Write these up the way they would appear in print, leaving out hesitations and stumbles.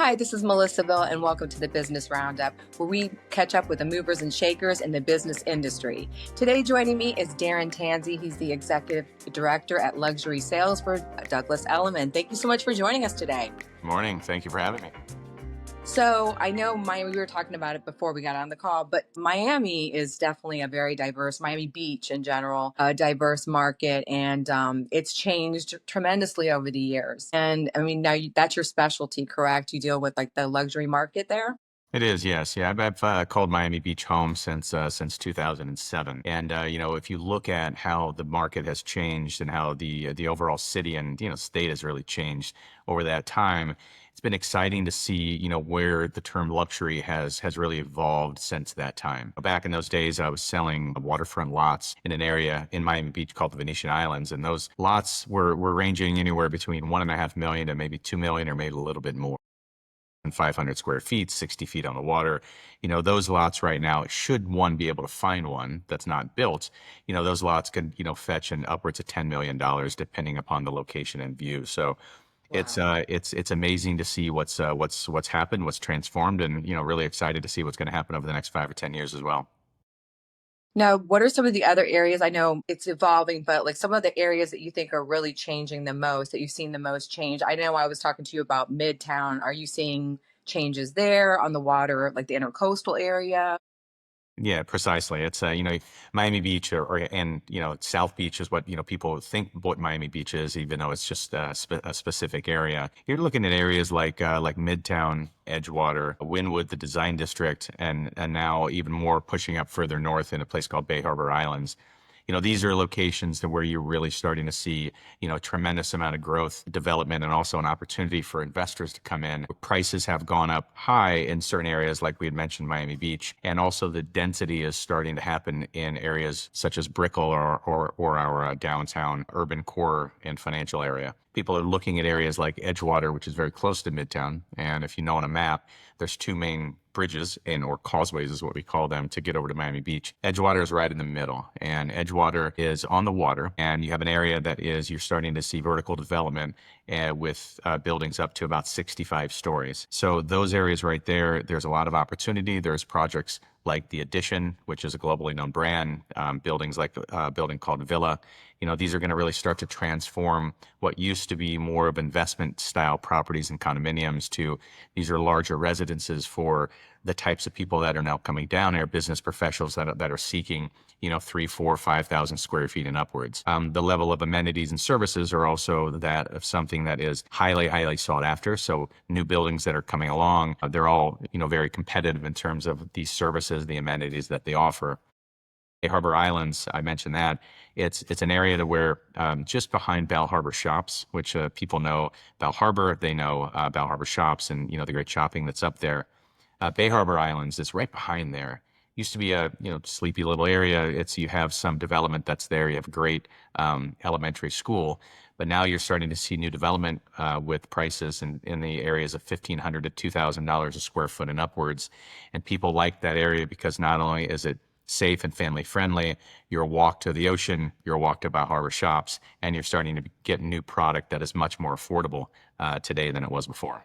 Hi, this is Melissaville, and welcome to the Business Roundup, where we catch up with the movers and shakers in the business industry. Today, joining me is Darin Tansey. He's the Executive Director at Luxury Sales for Douglas Elliman. Thank you so much for joining us today. Good morning. Thank you for having me. So I know Miami, we were talking about it before we got on the call, but Miami is definitely a very diverse, Miami Beach in general, a diverse market, and it's changed tremendously over the years. And I mean, that's your specialty, correct? You deal with like the luxury market there? It is, yes. Yeah, I've called Miami Beach home since 2007. And if you look at how the market has changed and how the overall city and state has really changed over that time, it's been exciting to see where the term luxury has really evolved since that time. Back in those days, I was selling waterfront lots in an area in Miami Beach called the Venetian Islands, and those lots were ranging anywhere between 1.5 million to maybe 2 million, or maybe a little bit more. 500 square feet, 60 feet on the water. Those lots right now, should one be able to find one that's not built, those lots could, fetch an upwards of $10 million depending upon the location and view. So Wow. it's amazing to see what's happened, what's transformed, and, really excited to see what's going to happen over the next 5 or 10 years as well. Now, what are some of the other areas? I know it's evolving, but like some of the areas that you think are really changing the most, that you've seen the most change. I know I was talking to you about Midtown. Are you seeing changes there on the water, like the intercoastal area? Yeah, precisely. It's Miami Beach and South Beach is what people think what Miami Beach is, even though it's just a specific area. You're looking at areas like Midtown, Edgewater, Wynwood, the Design District, and now even more pushing up further north in a place called Bay Harbor Islands. These are locations that where you're really starting to see, a tremendous amount of growth, development, and also an opportunity for investors to come in. Prices have gone up high in certain areas, like we had mentioned, Miami Beach, and also the density is starting to happen in areas such as Brickell or our downtown urban core and financial area. People are looking at areas like Edgewater, which is very close to Midtown. And if you know on a map, there's two main bridges or causeways is what we call them to get over to Miami Beach. Edgewater is right in the middle, and Edgewater is on the water. And you have an area that you're starting to see vertical development with buildings up to about 65 stories. So those areas right there, there's a lot of opportunity. There's projects like the Addition, which is a globally known brand, buildings like a building called Villa. These are going to really start to transform what used to be more of investment style properties and condominiums to these are larger residences for the types of people that are now coming down here, business professionals that are seeking, 3, 4, 5,000 square feet and upwards. The level of amenities and services are also that of something that is highly, highly sought after. So new buildings that are coming along, they're all, very competitive in terms of these services, the amenities that they offer. Bay Harbor Islands, I mentioned that. It's an area to where just behind Bal Harbor Shops, which people know Bal Harbor, they know Bal Harbor Shops and the great shopping that's up there. Bay Harbor Islands is right behind there. Used to be a sleepy little area. You have some development that's there. You have a great elementary school, but now you're starting to see new development with prices in the areas of $1,500 to $2,000 a square foot and upwards. And people like that area because not only is it safe and family friendly, you're a walk to the ocean, you're a walk to Bal Harbor Shops, and you're starting to get new product that is much more affordable today than it was before.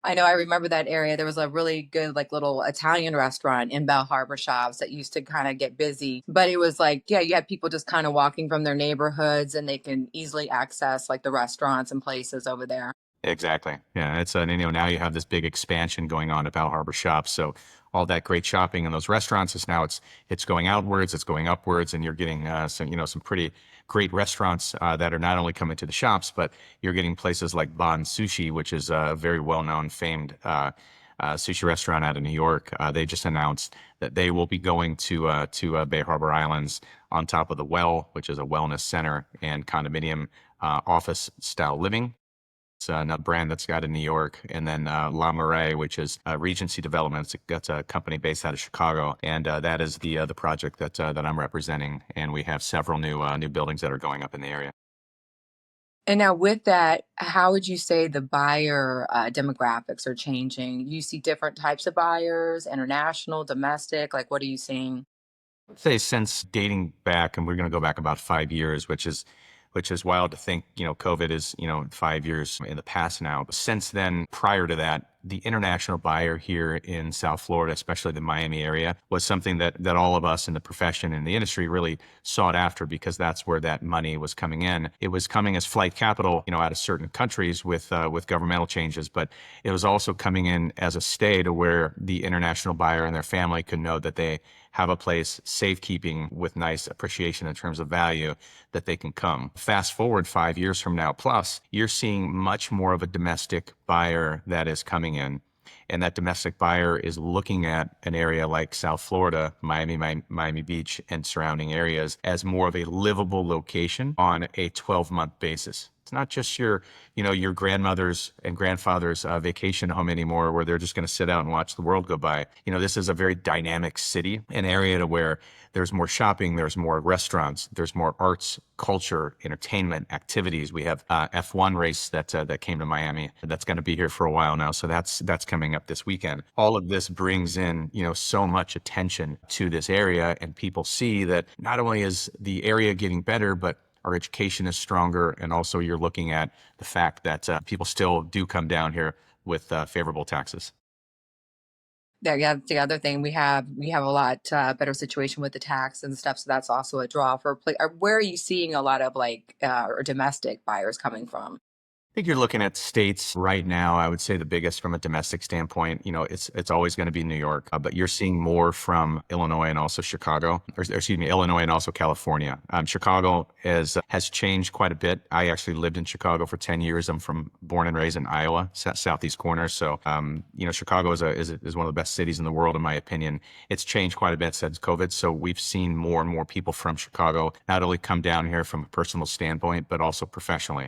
I know I remember that area. There was a really good, like, little Italian restaurant in Bell Harbor Shops that used to kind of get busy. But it was like, yeah, you had people just kind of walking from their neighborhoods and they can easily access like the restaurants and places over there. Exactly. Yeah, it's now you have this big expansion going on at Bal Harbor Shops. So all that great shopping in those restaurants is now it's going outwards, it's going upwards, and you're getting some pretty great restaurants that are not only coming to the shops, but you're getting places like Bon Sushi, which is a very well known, famed sushi restaurant out of New York. They just announced that they will be going to Bay Harbor Islands on top of the Well, which is a wellness center and condominium office style living. It's another brand that's got in New York, and then La Murray, which is Regency Development. That's a company based out of Chicago, and that is the project that I'm representing. And we have several new buildings that are going up in the area. And now, with that, how would you say the buyer demographics are changing? You see different types of buyers, international, domestic. Like, what are you seeing? I'd say since dating back, and we're going to go back about 5 years, which which is wild to think, COVID is, 5 years in the past now. But since then, prior to that, the international buyer here in South Florida, especially the Miami area, was something that all of us in the profession and the industry really sought after, because that's where that money was coming in. It was coming as flight capital, out of certain countries with governmental changes, but it was also coming in as a stay to where the international buyer and their family could know that they have a place safekeeping with nice appreciation in terms of value, that they can come. Fast forward 5 years from now, plus, you're seeing much more of a domestic buyer that is coming in. And that domestic buyer is looking at an area like South Florida, Miami Beach, and surrounding areas as more of a livable location on a 12-month basis. It's not just your grandmother's and grandfather's vacation home anymore, where they're just going to sit out and watch the world go by. This is a very dynamic city, an area to where there's more shopping, there's more restaurants, there's more arts, culture, entertainment, activities. We have F1 race that came to Miami that's going to be here for a while now, so that's coming up this weekend. All of this brings in so much attention to this area, and people see that not only is the area getting better, but our education is stronger, and also you're looking at the fact that people still do come down here with favorable taxes. Yeah, the other thing we have a lot better situation with the tax and stuff, so that's also a draw for where are you seeing a lot of or domestic buyers coming from? I think you're looking at states right now. I would say the biggest from a domestic standpoint, it's always going to be New York, but you're seeing more from Illinois and also Chicago, or excuse me, Illinois and also California. Chicago has changed quite a bit. I actually lived in Chicago for 10 years. I'm born and raised in Iowa, southeast corner. So, Chicago is one of the best cities in the world, in my opinion. It's changed quite a bit since COVID. So we've seen more and more people from Chicago not only come down here from a personal standpoint, but also professionally.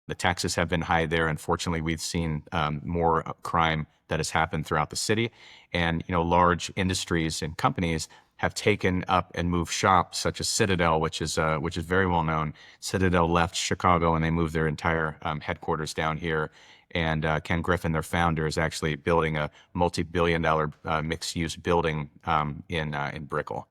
The taxes have been high there. Unfortunately, we've seen more crime that has happened throughout the city, and large industries and companies have taken up and moved shop, such as Citadel, which is very well known. Citadel left Chicago and they moved their entire headquarters down here. And Ken Griffin, their founder, is actually building a multi-billion-dollar mixed-use building in Brickell.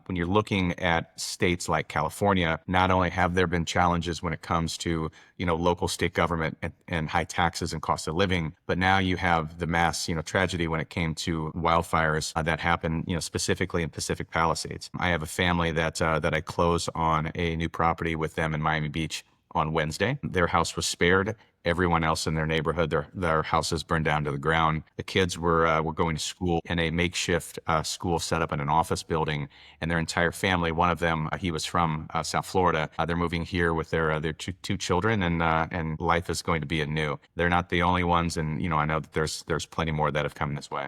When you're looking at states like California, not only have there been challenges when it comes to, local state government and high taxes and cost of living, but now you have the mass, tragedy when it came to wildfires that happened, specifically in Pacific Palisades. I have a family that I close on a new property with them in Miami Beach on Wednesday. Their house was spared. Everyone else in their neighborhood, their houses burned down to the ground. The kids were going to school in a makeshift school set up in an office building, and their entire family. One of them, he was from South Florida. They're moving here with their two children, and life is going to be anew. They're not the only ones, and I know that there's plenty more that have come this way.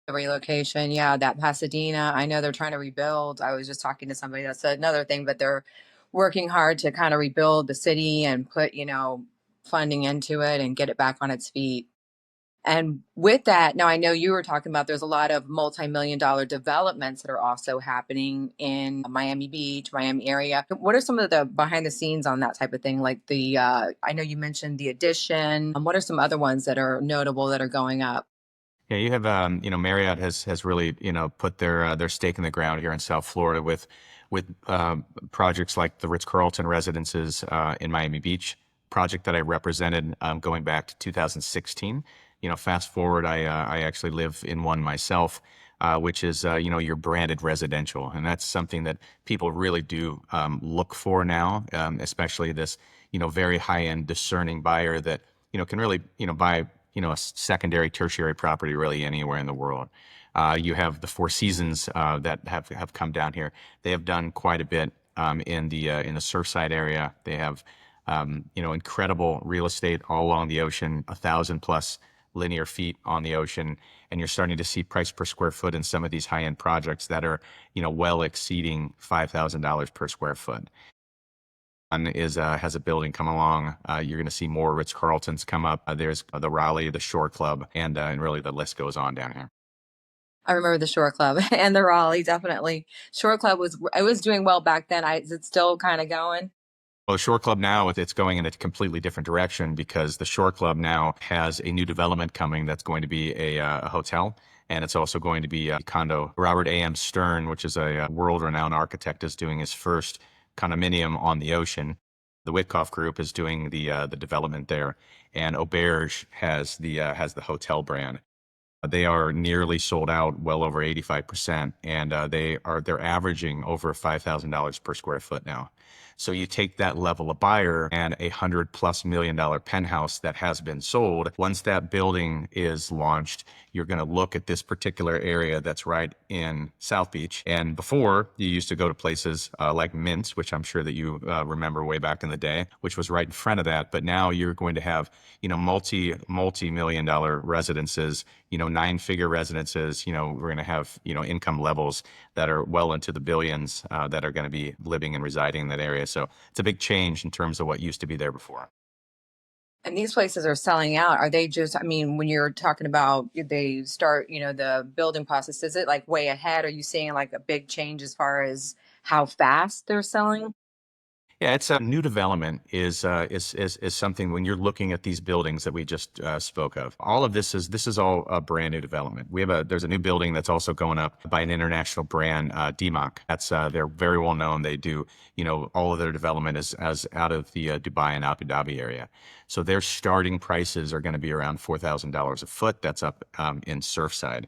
The relocation, yeah, that Pasadena, I know they're trying to rebuild. I was just talking to somebody, that's another thing, but they're working hard to kind of rebuild the city and put, funding into it and get it back on its feet. And with that, now I know you were talking about there's a lot of multi-million dollar developments that are also happening in Miami Beach, Miami area. What are some of the behind the scenes on that type of thing? Like I know you mentioned the Addition. What are some other ones that are notable that are going up? Yeah, you have Marriott has really put their stake in the ground here in South Florida with projects like the Ritz-Carlton residences in Miami Beach, project that I represented going back to 2016. Fast forward, I actually live in one myself, which is your branded residential, and that's something that people really do look for now, especially this very high end discerning buyer that can really buy a secondary, tertiary property really anywhere in the world. You have the Four Seasons that have come down here. They have done quite a bit in the Surfside area. They have incredible real estate all along the ocean, 1,000 plus linear feet on the ocean, and you're starting to see price per square foot in some of these high-end projects that are well exceeding $5,000 per square foot. One has a building come along. You're going to see more Ritz-Carltons come up. There's the Raleigh, the Shore Club, and really the list goes on down here. I remember the Shore Club and the Raleigh, definitely. Shore Club was doing well back then. Is it still kind of going? Well, the Shore Club now, it's going in a completely different direction, because the Shore Club now has a new development coming that's going to be a hotel, and it's also going to be a condo. Robert A.M. Stern, which is a world-renowned architect, is doing his first condominium on the ocean. The Witkoff Group is doing the development there, and Auberge has the hotel brand. They are nearly sold out, well over 85%, and they're averaging over $5,000 per square foot now. So you take that level of buyer and $100+ million penthouse that has been sold. Once that building is launched, you're going to look at this particular area that's right in South Beach. And before, you used to go to places like Mint, which I'm sure that you remember way back in the day, which was right in front of that. But now you're going to have, multi-million-dollar residences, 9-figure residences. We're going to have, income levels that are well into the billions that are going to be living and residing in that area. So it's a big change in terms of what used to be there before. And these places are selling out. Are they just, I mean, when you're talking about they start, the building process, is it like way ahead? Are you seeing like a big change as far as how fast they're selling? Yeah, it's a new development is something when you're looking at these buildings that we just spoke of. All of this is all a brand new development. There's a new building that's also going up by an international brand, DMOC. They're very well known. They do all of their development is as out of the Dubai and Abu Dhabi area. So their starting prices are going to be around $4,000 a foot. That's up in Surfside.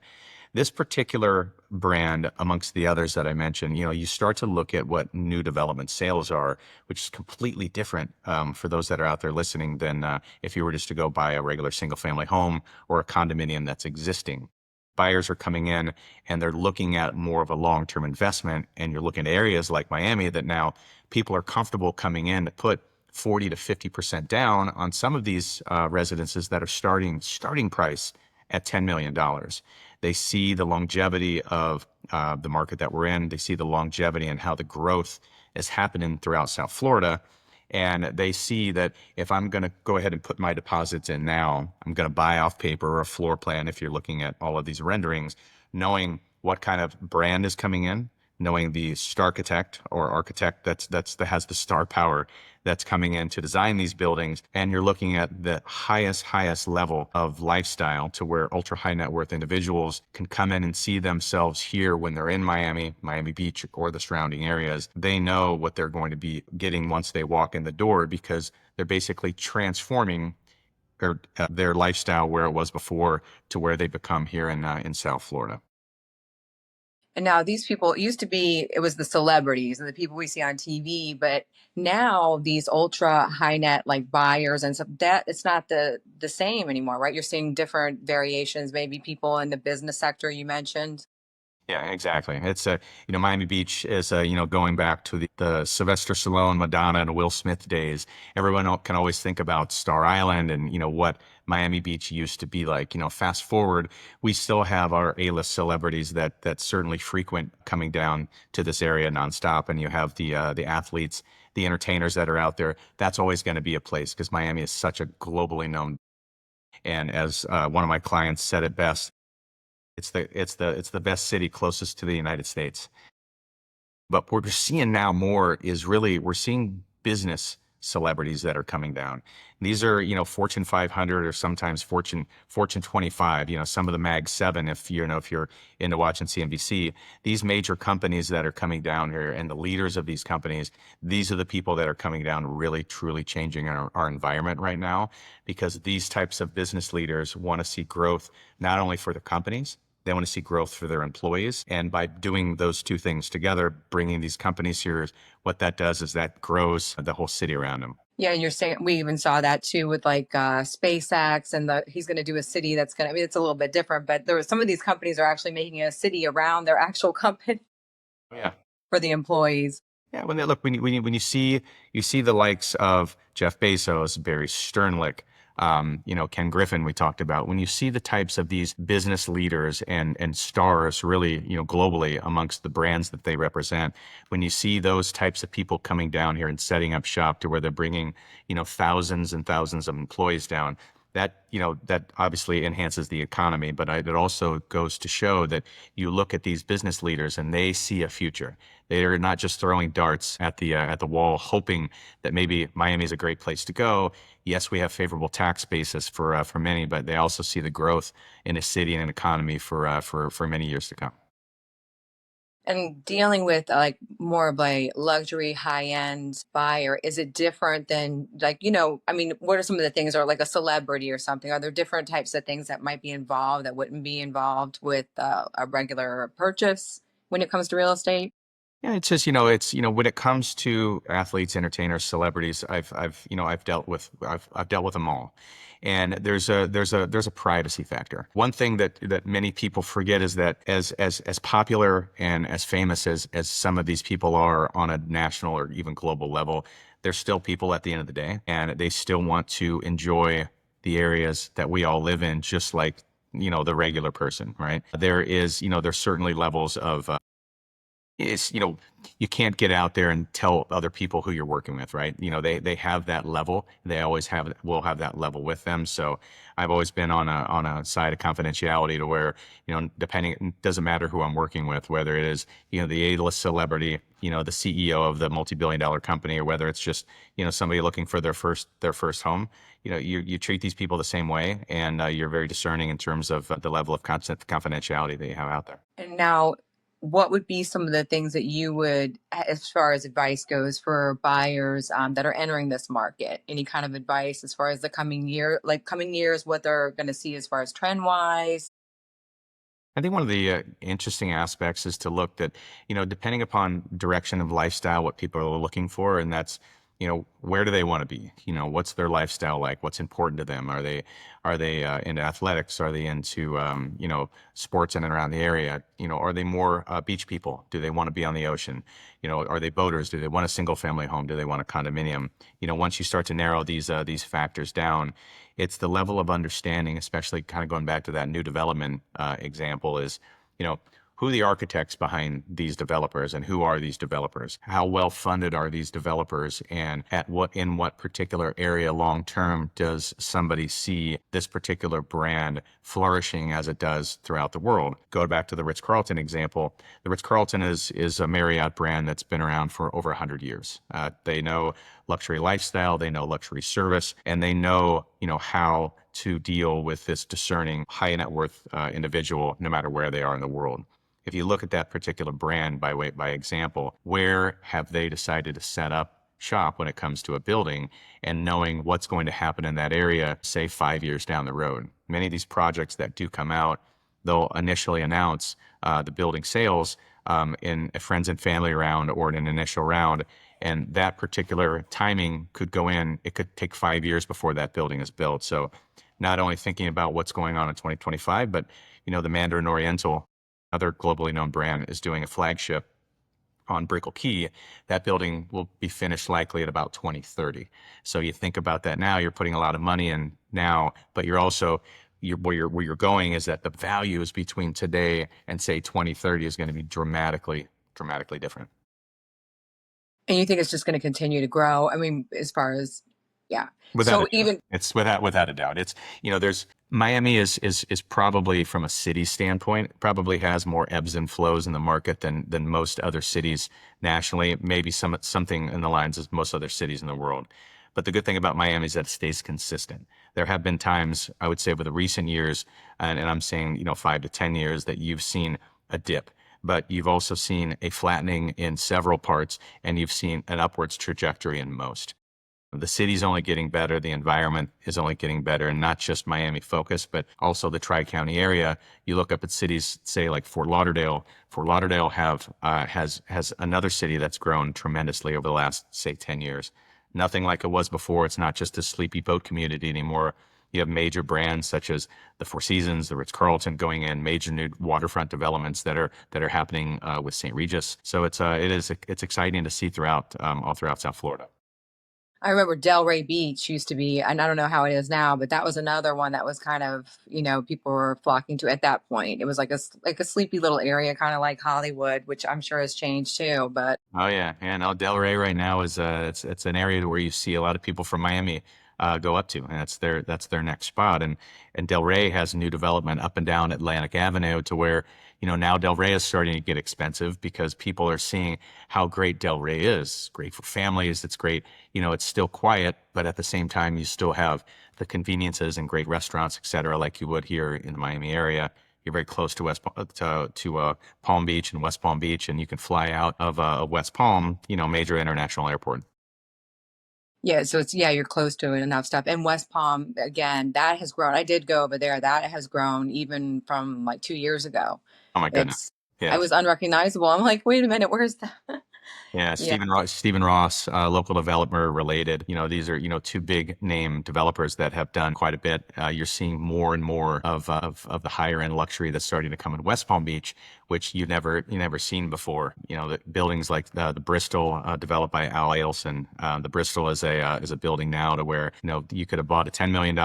This particular brand, amongst the others that I mentioned, you start to look at what new development sales are, which is completely different for those that are out there listening than if you were just to go buy a regular single family home or a condominium that's existing. Buyers are coming in and they're looking at more of a long-term investment, and you're looking at areas like Miami that now people are comfortable coming in to put 40 to 50% down on some of these residences that are starting price at $10 million. They see the longevity of the market that we're in. They see the longevity and how the growth is happening throughout South Florida. And they see that if I'm going to go ahead and put my deposits in now, I'm going to buy off paper or a floor plan if you're looking at all of these renderings, knowing what kind of brand is coming in, knowing the architect or architect that has the star power that's coming in to design these buildings. And you're looking at the highest level of lifestyle to where ultra high net worth individuals can come in and see themselves here when they're in Miami Beach, or the surrounding areas. They know what they're going to be getting once they walk in the door, because they're basically transforming their lifestyle where it was before to where they become here in South Florida. And now these people, it used to be, it was the celebrities and the people we see on TV, but now these ultra high net like buyers and stuff, that it's not the same anymore, right? You're seeing different variations, maybe people in the business sector you mentioned. Yeah, exactly. It's Miami Beach is going back to the Sylvester Stallone, Madonna, and Will Smith days. Everyone can always think about Star Island and what Miami Beach used to be like. Fast forward, we still have our A-list celebrities that certainly frequent coming down to this area nonstop, and you have the athletes, the entertainers that are out there. That's always going to be a place because Miami is such a globally known. And as one of my clients said it best, it's the best city closest to the United States. But what we're seeing now more is really we're seeing business celebrities that are coming down. These are, Fortune 500 or sometimes Fortune 25, some of the Mag 7 if you're into watching CNBC. These major companies that are coming down here and the leaders of these companies, these are the people that are coming down really truly changing our environment right now, because these types of business leaders want to see growth not only for the companies, they want to see growth for their employees. And by doing those two things together, bringing these companies here, what that does is that grows the whole city around them. Yeah, and you're saying we even saw that too with like SpaceX and he's going to do a city that's going to, I mean, it's a little bit different, but there was some of these companies are actually making a city around their actual company Yeah. for the employees. Yeah, when you see the likes of Jeff Bezos, Barry Sternlicht, Ken Griffin, we talked about. When you see the types of these business leaders and stars, really, globally amongst the brands that they represent, when you see those types of people coming down here and setting up shop to where they're bringing, thousands and thousands of employees down, that obviously enhances the economy, but it also goes to show that you look at these business leaders and they see a future. They are not just throwing darts at the wall, hoping that maybe Miami is a great place to go. Yes, we have favorable tax basis for many, but they also see the growth in a city and an economy for many years to come. And dealing with like more of a luxury high end buyer, is it different than like, I mean, what are some of the things, or like a celebrity or something? Are there different types of things that might be involved that wouldn't be involved with a regular purchase when it comes to real estate? Yeah, it's just, when it comes to athletes, entertainers, celebrities, I've dealt with them all. And there's a privacy factor. One thing that many people forget is that as popular and as famous as some of these people are on a national or even global level, they're still people at the end of the day, and they still want to enjoy the areas that we all live in, just like, the regular person, right? There's certainly levels of it's you can't get out there and tell other people who you're working with, right? They have that level. They always will have that level with them. So I've always been on a side of confidentiality to where, depending, it doesn't matter who I'm working with, whether it is, the A-list celebrity, the CEO of the multi-billion-dollar company, or whether it's just, somebody looking for their first home. You treat these people the same way, and you're very discerning in terms of the level of confidentiality that you have out there. And now, what would be some of the things that you would, as far as advice goes, for buyers that are entering this market? Any kind of advice as far as the coming year, like coming years, what they're going to see as far as trend wise? I think one of the interesting aspects is to look that, depending upon direction of lifestyle, what people are looking for, and that's, where do they want to be? What's their lifestyle like? What's important to them? Are they into athletics? Are they into, sports in and around the area? Are they more beach people? Do they want to be on the ocean? Are they boaters? Do they want a single family home? Do they want a condominium? Once you start to narrow these factors down, it's the level of understanding, especially kind of going back to that new development example, is, you know, who are the architects behind these developers, and who are these developers? How well funded are these developers, and in what particular area long term does somebody see this particular brand flourishing as it does throughout the world? Go back to the Ritz-Carlton example. The Ritz-Carlton is a Marriott brand that's been around for over 100 years. They know luxury lifestyle, they know luxury service, and they know, how to deal with this discerning high net worth individual, no matter where they are in the world. If you look at that particular brand by example, where have they decided to set up shop when it comes to a building, and knowing what's going to happen in that area, say 5 years down the road? Many of these projects that do come out, they'll initially announce the building sales in a friends and family round or in an initial round. And that particular timing could go in, it could take 5 years before that building is built. So not only thinking about what's going on in 2025, but, the Mandarin Oriental, other globally known brand, is doing a flagship on Brickell Key. That building will be finished likely at about 2030. So you think about that now, you're putting a lot of money in now, but you're also, where you're going is that the values between today and say 2030 is going to be dramatically different. And you think it's just going to continue to grow? I mean, as far as, yeah. Without a So doubt. even, It's without a doubt. It's, there's Miami is probably, from a city standpoint, probably has more ebbs and flows in the market than most other cities nationally, maybe something in the lines of most other cities in the world. But the good thing about Miami is that it stays consistent. There have been times, I would say, over the recent years, and I'm saying, 5 to 10 years, that you've seen a dip, but you've also seen a flattening in several parts, and you've seen an upwards trajectory in most. The city's only getting better. The environment is only getting better, and not just Miami focus, but also the Tri-County area. You look up at cities, say like Fort Lauderdale. Fort Lauderdale has another city that's grown tremendously over the last, say, 10 years. Nothing like it was before. It's not just a sleepy boat community anymore. You have major brands such as the Four Seasons, the Ritz-Carlton going in, major new waterfront developments that are happening with St. Regis. So it's exciting to see all throughout South Florida. I remember Delray Beach used to be, and I don't know how it is now, but that was another one that was kind of, people were flocking to at that point. It was like a sleepy little area, kind of like Hollywood, which I'm sure has changed too. But Oh yeah, yeah. No, Delray right now is it's an area where you see a lot of people from Miami go up to, and that's their next spot. And Delray has a new development up and down Atlantic Avenue, to where, now Delray is starting to get expensive because people are seeing how great Delray is. It's great for families. It's great. It's still quiet, but at the same time, you still have the conveniences and great restaurants, et cetera, like you would here in the Miami area. You're very close to Palm Beach and West Palm Beach, and you can fly out of West Palm, major international airport. Yeah, so you're close to it, enough stuff. And West Palm, again, that has grown. I did go over there. That has grown even from like 2 years ago. Oh my goodness. It's I Yes. was unrecognizable. I'm like, wait a minute, where's that? Yeah, Yeah. Stephen Ross, local developer related. These are two big name developers that have done quite a bit. You're seeing more and more of the higher end luxury that's starting to come in West Palm Beach, which you never seen before. The buildings like the Bristol, developed by Al Adelson. The Bristol is a building now to where you could have bought a $10 million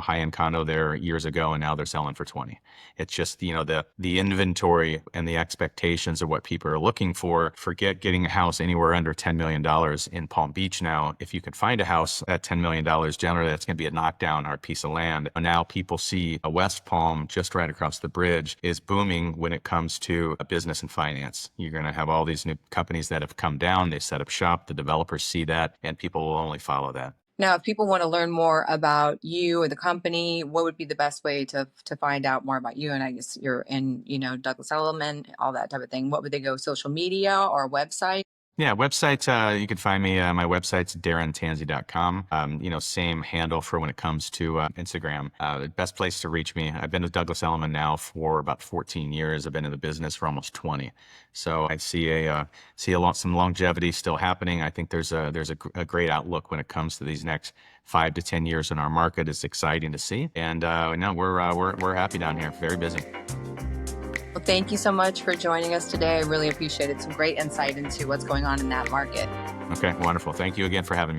high end condo there years ago, and now they're selling for 20. It's just the inventory and the expectations of what people are looking for. Forget getting a house anywhere under $10 million in Palm Beach now. If you can find a house at $10 million, generally that's going to be a knockdown or a piece of land. Now people see a West Palm just right across the bridge is booming when it comes to a business and finance. You're going to have all these new companies that have come down. They set up shop. The developers see that, and people will only follow that. Now, if people want to learn more about you or the company, what would be the best way to find out more about you? And I guess you're in, Douglas Elliman, all that type of thing. What would they go? Social media or website? Yeah, website, you can find me. My website's darintansey.com. Same handle for when it comes to Instagram. The best place to reach me. I've been with Douglas Elliman now for about 14 years. I've been in the business for almost 20. So I some longevity still happening. I think there's a great outlook when it comes to these next 5 to 10 years in our market. It's exciting to see. And no, we're happy down here. Very busy. Well, thank you so much for joining us today. I really appreciate it. Some great insight into what's going on in that market. Okay, wonderful. Thank you again for having me.